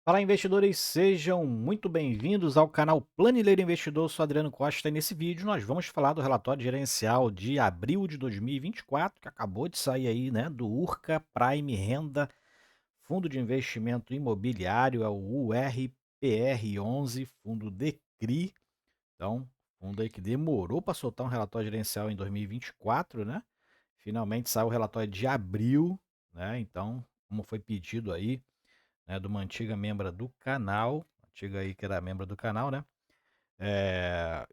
Fala, investidores, sejam muito bem-vindos ao canal Planileiro Investidor. Eu sou Adriano Costa e nesse vídeo nós vamos falar do relatório gerencial de abril de 2024, que acabou de sair aí, né, do Urca Prime Renda, Fundo de Investimento Imobiliário, é o URPR11, fundo DECRI. Então, fundo aí que demorou para soltar um relatório gerencial em 2024, né? Finalmente saiu o relatório de abril, né? Então, como foi pedido aí, né, de uma antiga membra do canal, antiga aí que era membro do canal, né?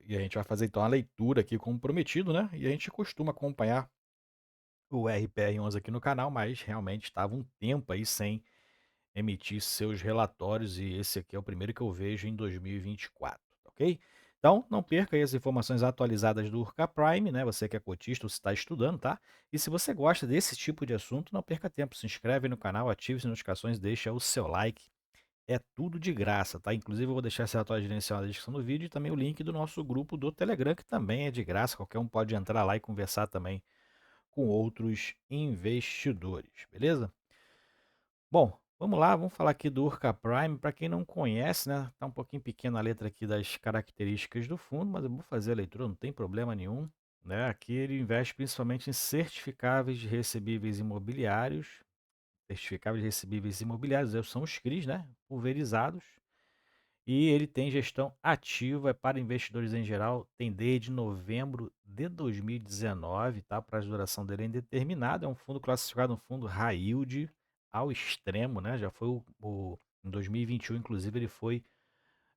E a gente vai fazer então a leitura aqui como prometido, né? E a gente costuma acompanhar o RPR11 aqui no canal, mas realmente estava um tempo aí sem emitir seus relatórios e esse aqui é o primeiro que eu vejo em 2024, ok? Então, não perca aí as informações atualizadas do Urca Prime, né? Você que é cotista ou se está estudando, tá? E se você gosta desse tipo de assunto, não perca tempo, se inscreve no canal, ative as notificações, deixa o seu like. É tudo de graça, tá? Inclusive eu vou deixar esse relatório gerencial na descrição do vídeo e também o link do nosso grupo do Telegram, que também é de graça. Qualquer um pode entrar lá e conversar também com outros investidores, beleza? Bom, vamos lá, vamos falar aqui do Urca Prime. Para quem não conhece, né? Tá um pouquinho pequena a letra aqui das características do fundo, mas eu vou fazer a leitura, não tem problema nenhum. Né? Aqui ele investe principalmente em certificáveis de recebíveis imobiliários. Certificáveis de recebíveis imobiliários são os CRIs, né? Pulverizados. E ele tem gestão ativa, é para investidores em geral, tem desde novembro de 2019, tá? Para a duração dele é indeterminada, é um fundo classificado, um fundo high yield ao extremo, né? Já foi em 2021, inclusive, ele foi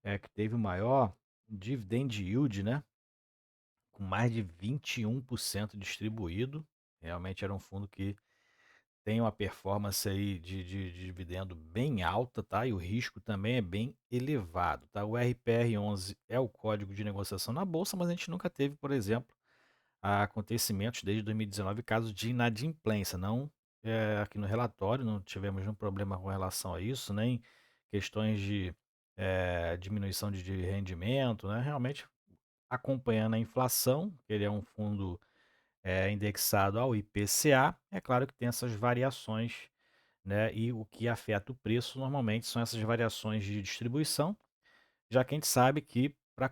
que teve o maior dividend yield, né? Com mais de 21% distribuído. Realmente era um fundo que tem uma performance aí de dividendo bem alta, tá? E o risco também é bem elevado, tá? O RPR11 é o código de negociação na bolsa, mas a gente nunca teve, por exemplo, acontecimentos desde 2019, casos de inadimplência. Não aqui no relatório, não tivemos nenhum problema com relação a isso, nem questões de diminuição de rendimento, né? Realmente acompanhando a inflação, ele é um fundo indexado ao IPCA, é claro que tem essas variações, né? E o que afeta o preço normalmente são essas variações de distribuição, já que a gente sabe que para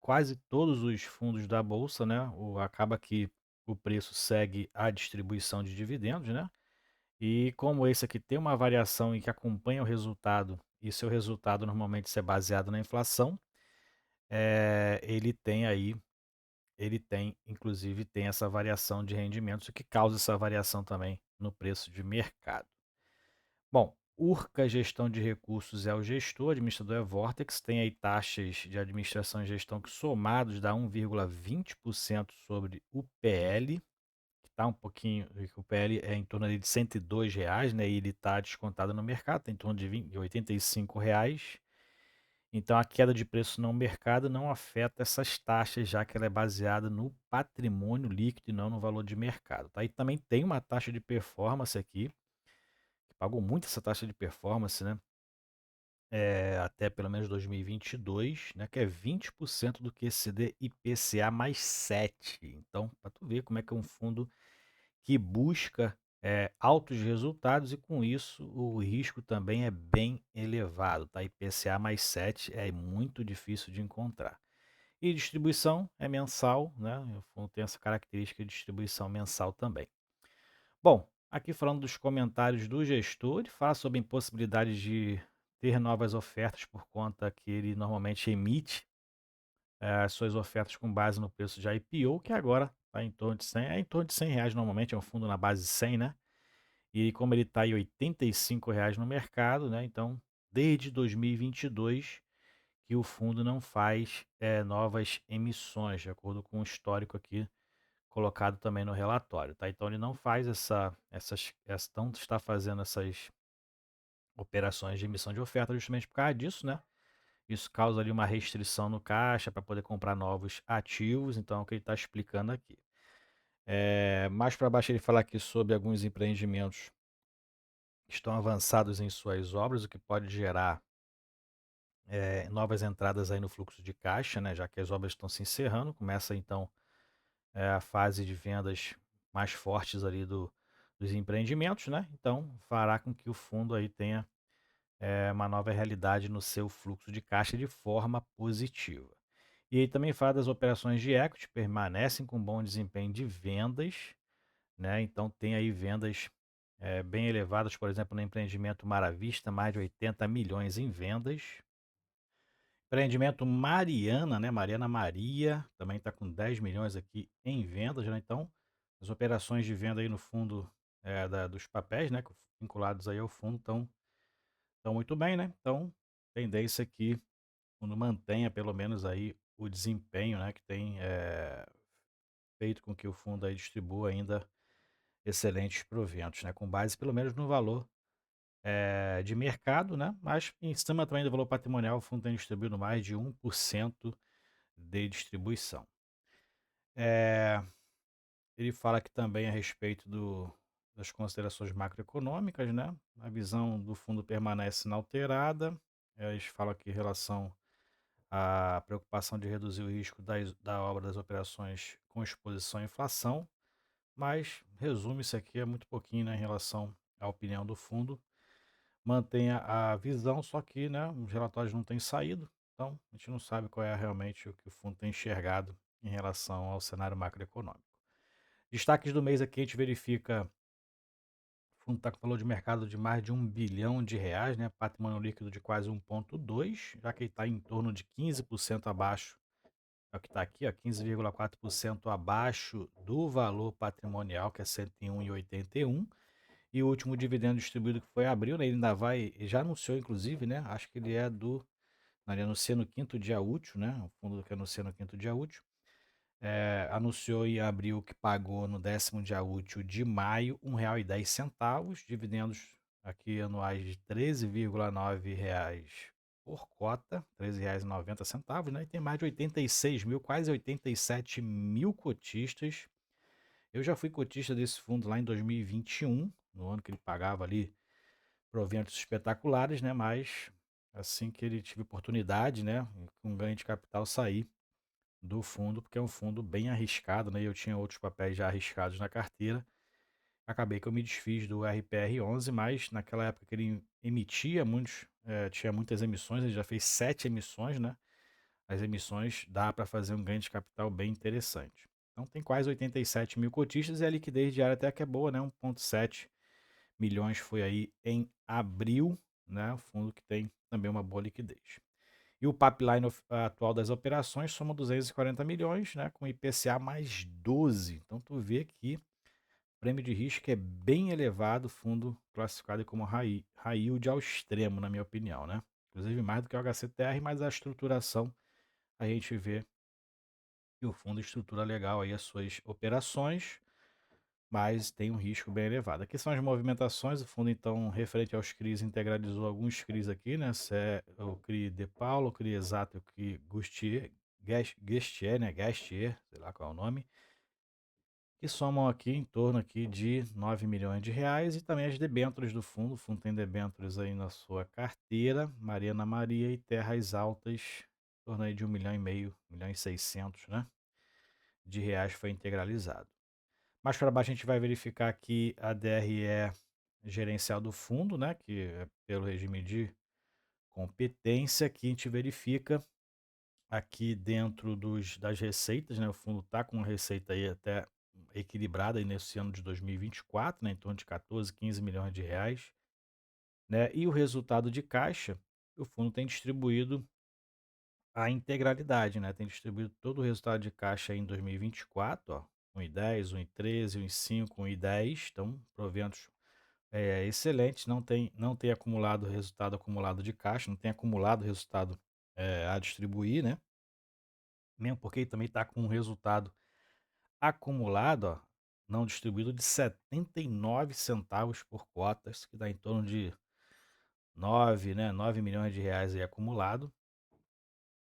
quase todos os fundos da bolsa, né, acaba que o preço segue a distribuição de dividendos, né? E como esse aqui tem uma variação em que acompanha o resultado, e seu resultado normalmente é baseado na inflação, ele tem aí, inclusive, tem essa variação de rendimentos, o que causa essa variação também no preço de mercado. Bom, Urca Gestão de Recursos é o gestor, administrador é Vortex, tem aí taxas de administração e gestão que somados dá 1,20% sobre o PL, que está um pouquinho, o PL é em torno ali de R$ 102, né, e ele está descontado no mercado, está em torno de R$ 85. Então a queda de preço no mercado não afeta essas taxas, já que ela é baseada no patrimônio líquido e não no valor de mercado, tá? E também tem uma taxa de performance aqui, que pagou muito essa taxa de performance, né? Até pelo menos 2022, né, que é 20% do QCD IPCA mais 7. Então, para tu ver como é que é um fundo que busca altos resultados e com isso o risco também é bem elevado, tá? IPCA mais 7 é muito difícil de encontrar. E distribuição é mensal, né? O fundo tem essa característica de distribuição mensal também. Bom, aqui falando dos comentários do gestor, ele fala sobre a impossibilidade de ter novas ofertas por conta que ele normalmente emite as suas ofertas com base no preço de IPO, que agora está em torno de 100, é em torno de R$ 100 normalmente, é um fundo na base de 100, né? E como ele está em R$ 85 no mercado, né? Então, desde 2022 que o fundo não faz novas emissões, de acordo com o histórico aqui colocado também no relatório, tá? Então ele não faz não está fazendo essas operações de emissão de oferta justamente por causa disso, né? Isso causa ali uma restrição no caixa para poder comprar novos ativos, então é o que ele está explicando aqui. Mais para baixo ele fala aqui sobre alguns empreendimentos que estão avançados em suas obras, o que pode gerar novas entradas aí no fluxo de caixa, né? Já que as obras estão se encerrando, começa então a fase de vendas mais fortes ali dos empreendimentos, né? Então fará com que o fundo aí tenha uma nova realidade no seu fluxo de caixa de forma positiva. E aí também fala das operações de equity, permanecem com bom desempenho de vendas, né? Então tem aí vendas bem elevadas, por exemplo, no empreendimento Maravista, mais de 80 milhões em vendas. Empreendimento Mariana, né? Mariana Maria, também está com 10 milhões aqui em vendas, né? Então, as operações de venda aí no fundo dos papéis, né? Vinculados aí ao fundo, estão muito bem, né? Então, tendência que o fundo mantenha pelo menos aí o desempenho, né? Que tem feito com que o fundo aí distribua ainda excelentes proventos, né? Com base pelo menos no valor de mercado, né? Mas em cima também do valor patrimonial, o fundo tem distribuído mais de 1% de distribuição. Eh, Ele fala aqui também a respeito das considerações macroeconômicas, né? A visão do fundo permanece inalterada. Eles falam aqui em relação à preocupação de reduzir o risco da obra das operações com exposição à inflação, mas resume isso aqui é muito pouquinho, né, em relação à opinião do fundo. Mantém a visão, só que, né, os relatórios não têm saído, então a gente não sabe qual é realmente o que o fundo tem enxergado em relação ao cenário macroeconômico. Destaques do mês aqui a gente verifica, o fundo está com valor de mercado de mais de R$ 1 bilhão, né, patrimônio líquido de quase 1,2, já que ele está em torno de 15% abaixo, é o que está aqui, ó, 15,4% abaixo do valor patrimonial, que é 101,81. E o último dividendo distribuído que foi em abril, né, ele ainda vai, ele já anunciou inclusive, né, acho que ele é do, não, ele anuncia no quinto dia útil, né, o fundo que anuncia no quinto dia útil, anunciou em abril que pagou no 10º dia útil de maio R$ 1,10, dividendos aqui anuais de R$ 13,9 por cota, R$ 13,90, né, e tem mais de 86 mil, quase 87 mil cotistas. Eu já fui cotista desse fundo lá em 2021, no ano que ele pagava ali proventos espetaculares, né? Mas assim que ele tive oportunidade, né, com ganho de capital, sair do fundo, porque é um fundo bem arriscado, né? E eu tinha outros papéis já arriscados na carteira. Acabei que eu me desfiz do RPR11, mas naquela época que ele emitia muitos, tinha muitas emissões, ele já fez 7 emissões, né? As emissões dá para fazer um ganho de capital bem interessante. Então tem quase 87 mil cotistas e a liquidez diária até que é boa, né? 1,7 milhões foi aí em abril, né? O fundo que tem também uma boa liquidez. E o pipeline atual das operações soma 240 milhões, né? Com IPCA mais 12. Então tu vê que o prêmio de risco é bem elevado, fundo classificado como high yield ao extremo, na minha opinião, né? Inclusive mais do que o HCTR, mas a estruturação a gente vê que o fundo estrutura legal aí as suas operações, mas tem um risco bem elevado. Aqui são as movimentações, o fundo então, referente aos CRIs, integralizou alguns CRIs aqui, né? O CRI De Paulo, o CRI Exato, o CRI Guestier, né? Gastier, sei lá qual é o nome, que somam aqui em torno aqui de R$ 9 milhões e também as debêntures do fundo. O fundo tem debêntures aí na sua carteira, Mariana Maria e Terras Altas, em torno aí de 1,5 milhão, 1,6 milhão, né? De reais foi integralizado. Mais para baixo a gente vai verificar aqui a DRE gerencial do fundo, né, que é pelo regime de competência, que a gente verifica aqui dentro das receitas, né, o fundo está com uma receita aí até equilibrada aí nesse ano de 2024, né, em torno de 14, 15 milhões de reais, né, e o resultado de caixa, o fundo tem distribuído a integralidade, né? Tem distribuído todo o resultado de caixa aí em 2024, ó, 1,10, 1,13, 1,5, 1,10. Então, proventos excelentes, não tem acumulado resultado acumulado de caixa, não tem acumulado resultado a distribuir, né? Mesmo porque ele também está com um resultado acumulado, ó, não distribuído, de 79 centavos por cotas, que dá em torno de 9, né, 9 milhões de reais aí acumulado.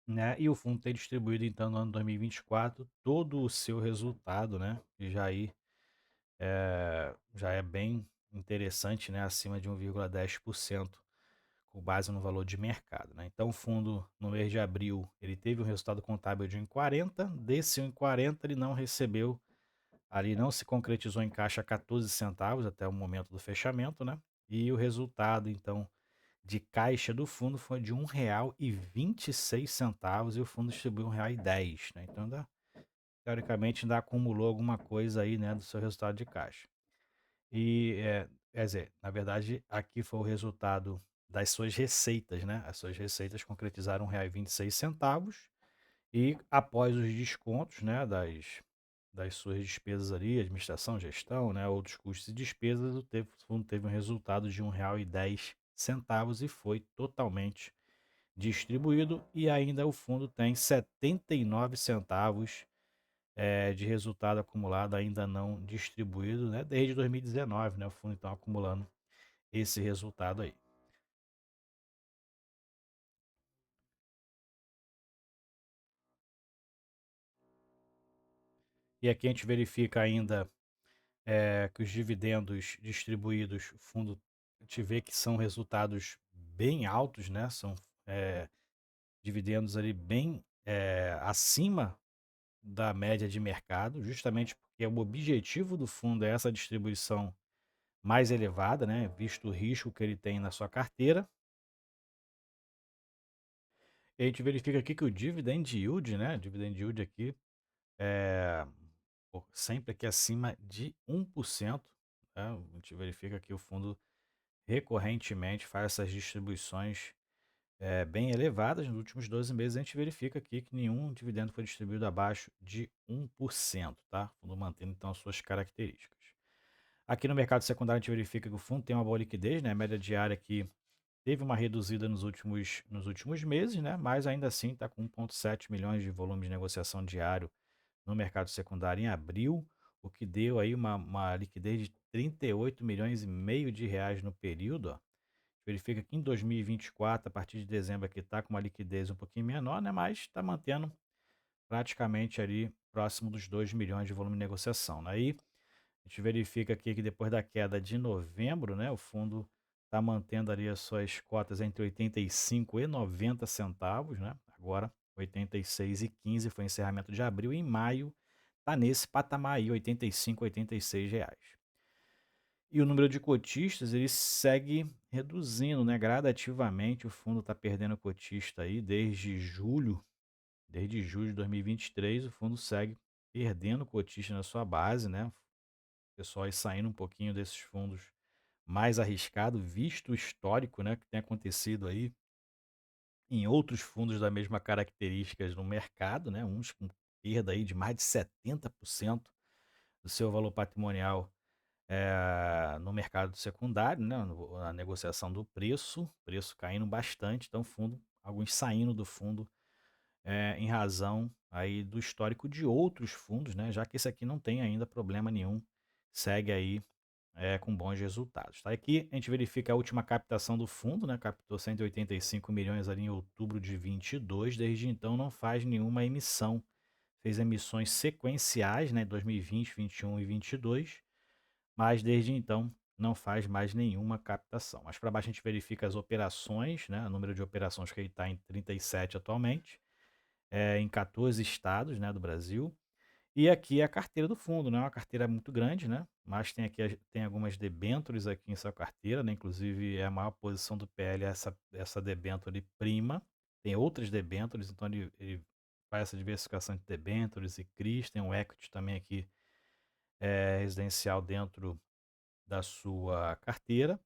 Né, e o fundo tem distribuído então no ano 2024 todo o seu resultado, né, e já é bem interessante, né, acima de 1,10% com base no valor de mercado, né. Então o fundo no mês de abril ele teve um resultado contábil de 1,40, desse 1,40 ele não recebeu, ali não se concretizou em caixa 14 centavos até o momento do fechamento, né, e o resultado então de caixa do fundo foi de R$ 1,26 e o fundo distribuiu R$ 1,10, né? Então, teoricamente, ainda acumulou alguma coisa aí, né, do seu resultado de caixa. E, quer dizer, na verdade, aqui foi o resultado das suas receitas, né? As suas receitas concretizaram R$ 1,26 e após os descontos, né, das suas despesas ali, administração, gestão, né, outros custos e despesas, o fundo teve um resultado de R$ 1,10 e foi totalmente distribuído e ainda o fundo tem 79 centavos de resultado acumulado ainda não distribuído, né, desde 2019, né, o fundo então acumulando esse resultado aí. E aqui a gente verifica ainda que os dividendos distribuídos, o fundo te vê que são resultados bem altos, né? São dividendos ali bem acima da média de mercado, justamente porque o objetivo do fundo é essa distribuição mais elevada, né? Visto o risco que ele tem na sua carteira. E a gente verifica aqui que o dividend yield, né? Dividend yield aqui é sempre aqui acima de 1%. Né? A gente verifica que o fundo recorrentemente faz essas distribuições bem elevadas. Nos últimos 12 meses, a gente verifica aqui que nenhum dividendo foi distribuído abaixo de 1%, tá? O fundo mantendo, então, as suas características. Aqui no mercado secundário, a gente verifica que o fundo tem uma boa liquidez, né? A média diária aqui teve uma reduzida nos últimos meses, né? Mas ainda assim está com 1,7 milhões de volume de negociação diário no mercado secundário em abril, o que deu aí uma liquidez de 38 milhões e meio de reais no período, ó. Verifica que em 2024, a partir de dezembro aqui, está com uma liquidez um pouquinho menor, né? Mas está mantendo praticamente ali próximo dos 2 milhões de volume de negociação, né? Aí a gente verifica aqui que depois da queda de novembro, né? O fundo está mantendo ali as suas cotas entre 85 e 90 centavos, né? Agora 86,15 foi o encerramento de abril e em maio está nesse patamar aí, 85, 86 reais. E o número de cotistas ele segue reduzindo, né? Gradativamente o fundo está perdendo cotista aí desde julho de 2023 o fundo segue perdendo cotista na sua base, né? O pessoal aí saindo um pouquinho desses fundos mais arriscado, visto o histórico, né, que tem acontecido aí em outros fundos da mesma características no mercado, né? Uns com perda aí de mais de 70% do seu valor patrimonial no mercado secundário, né, na negociação do preço caindo bastante, então fundo, alguns saindo do fundo em razão aí do histórico de outros fundos, né, já que esse aqui não tem ainda problema nenhum, segue aí com bons resultados. Tá? Aqui a gente verifica a última captação do fundo, né, captou 185 milhões ali em outubro de 22, desde então não faz nenhuma emissão, fez emissões sequenciais, né, 2020, 21 e 22, mas desde então não faz mais nenhuma captação. Mais para baixo a gente verifica as operações, né, o número de operações que ele está em 37 atualmente, em 14 estados, né, do Brasil. E aqui é a carteira do fundo, não é uma carteira muito grande, né? Mas tem aqui tem algumas debêntures aqui em sua carteira, né? Inclusive é a maior posição do PL essa debênture prima. Tem outras debêntures, então ele faz essa diversificação de debêntures e CRIs, tem um equity também aqui residencial dentro da sua carteira,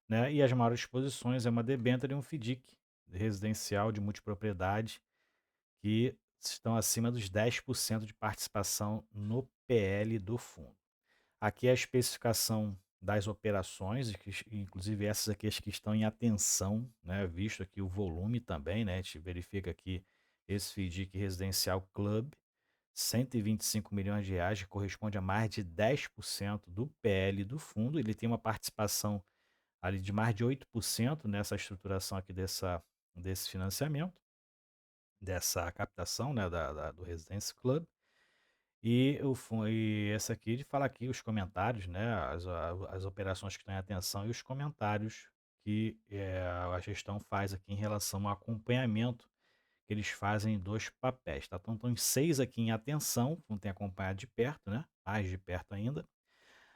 né? E as maiores posições é uma debênture e um FDIC residencial de multipropriedade que estão acima dos 10% de participação no PL do fundo. Aqui é a especificação das operações, inclusive essas aqui as que estão em atenção, né? Visto aqui o volume também, né? A gente verifica aqui esse FDIC Residencial Club, 125 milhões de reais, que corresponde a mais de 10% do PL do fundo. Ele tem uma participação ali de mais de 8% nessa estruturação aqui desse financiamento, dessa captação, né, do Residence Club. E essa aqui de fala aqui os comentários, né, as operações que estão em atenção e os comentários que a gestão faz aqui em relação ao acompanhamento que eles fazem dos papéis, tá? Então estão 6 aqui em atenção, não tem acompanhado de perto, né? Mais de perto ainda.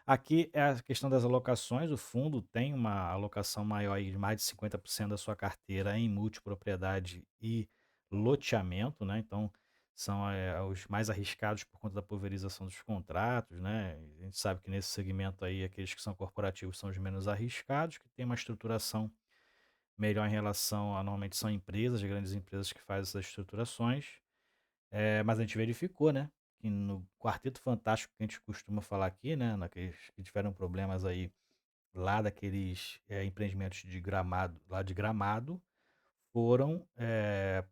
Aqui é a questão das alocações, o fundo tem uma alocação maior aí de mais de 50% da sua carteira em multipropriedade e loteamento, né, então são, os mais arriscados por conta da pulverização dos contratos, né, a gente sabe que nesse segmento aí aqueles que são corporativos são os menos arriscados, que têm uma estruturação melhor em relação a normalmente são empresas, grandes empresas que fazem essas estruturações. Mas a gente verificou, né, que no quarteto fantástico que a gente costuma falar aqui, né, naqueles que tiveram problemas aí lá daqueles, empreendimentos de Gramado lá de Gramado, foram,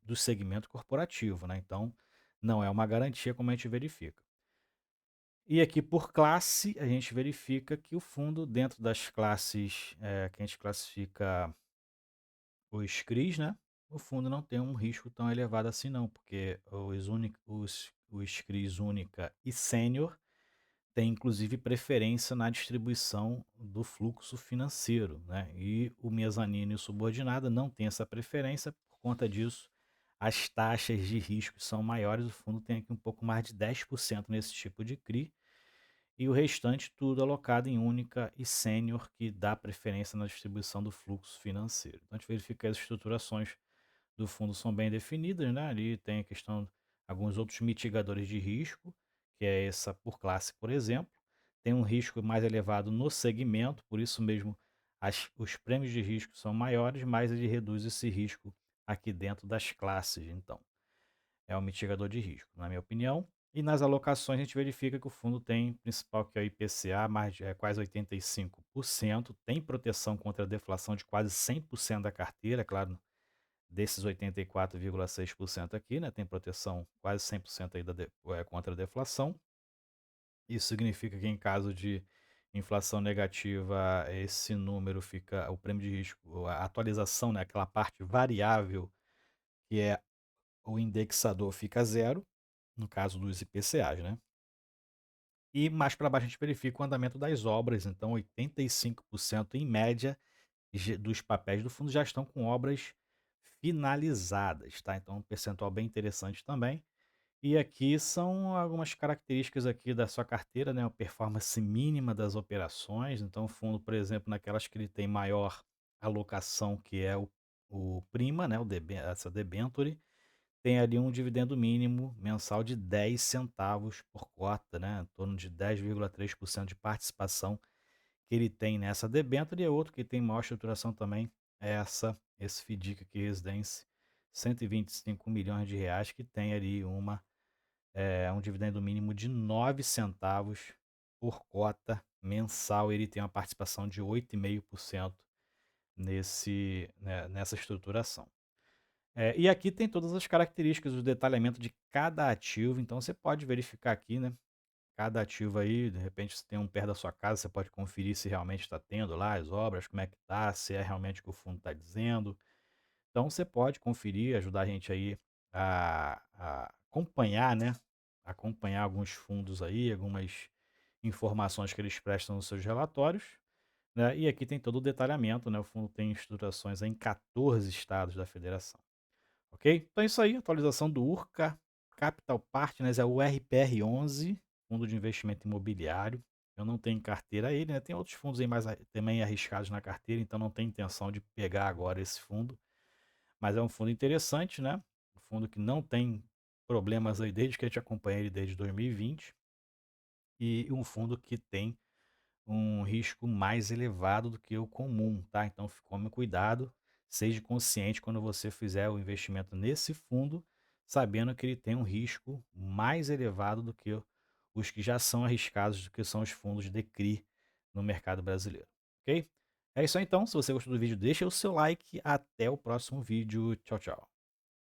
do segmento corporativo, né, então não é uma garantia como a gente verifica. E aqui por classe, a gente verifica que o fundo dentro das classes, que a gente classifica os CRIs, né, o fundo não tem um risco tão elevado assim não, porque os CRIs única e sênior têm inclusive preferência na distribuição do fluxo financeiro, né, e o mezanino e o subordinado não tem essa preferência, por conta disso, as taxas de risco são maiores, o fundo tem aqui um pouco mais de 10% nesse tipo de CRI, e o restante tudo alocado em única e sênior, que dá preferência na distribuição do fluxo financeiro. Então a gente verifica que as estruturações do fundo são bem definidas, né? Ali tem a questão, alguns outros mitigadores de risco, que é essa por classe, por exemplo. Tem um risco mais elevado no segmento, por isso mesmo os prêmios de risco são maiores, mas ele reduz esse risco aqui dentro das classes. Então, é um mitigador de risco, na minha opinião. E nas alocações a gente verifica que o fundo tem principal que é o IPCA, mais quase 85%, tem proteção contra a deflação de quase 100% da carteira, claro, desses 84,6% aqui, né, tem proteção quase 100% aí contra a deflação. Isso significa que em caso de inflação negativa, esse número fica, o prêmio de risco, a atualização, né, aquela parte variável que é o indexador fica zero, no caso dos IPCAs, né? E mais para baixo a gente verifica o andamento das obras, então 85% em média dos papéis do fundo já estão com obras finalizadas, tá? Então um percentual bem interessante também. E aqui são algumas características aqui da sua carteira, né? A performance mínima das operações. Então o fundo, por exemplo, naquelas que ele tem maior alocação, que é o Prima, né? Essa debenture, tem ali um dividendo mínimo mensal de 10 centavos por cota, né, em torno de 10,3% de participação que ele tem nessa debênture, e outro que tem maior estruturação também é esse FDIC aqui, Residência, R$ 125 milhões, que tem ali um dividendo mínimo de 9 centavos por cota mensal, ele tem uma participação de 8,5% nessa estruturação. E aqui tem todas as características, o detalhamento de cada ativo, então você pode verificar aqui, né? Cada ativo aí, de repente, se tem um perto da sua casa, você pode conferir se realmente está tendo lá as obras, como é que tá, se é realmente o que o fundo está dizendo. Então você pode conferir, ajudar a gente aí a acompanhar, né? Acompanhar alguns fundos aí, algumas informações que eles prestam nos seus relatórios, né? E aqui tem todo o detalhamento, né? O fundo tem estruturações em 14 estados da federação. Ok? Então é isso aí, atualização do Urca Capital Partners, é o RPR11, fundo de investimento imobiliário. Eu não tenho carteira ele, né? Tem outros fundos aí mais também arriscados na carteira, então não tenho intenção de pegar agora esse fundo. Mas é um fundo interessante, né? Um fundo que não tem problemas aí desde que a gente acompanha ele desde 2020. E um fundo que tem um risco mais elevado do que o comum, tá? Então, tome cuidado, seja consciente quando você fizer o investimento nesse fundo, sabendo que ele tem um risco mais elevado do que os que já são arriscados, do que são os fundos de CRI no mercado brasileiro, ok? É isso aí então, se você gostou do vídeo, deixa o seu like, até o próximo vídeo, tchau, tchau.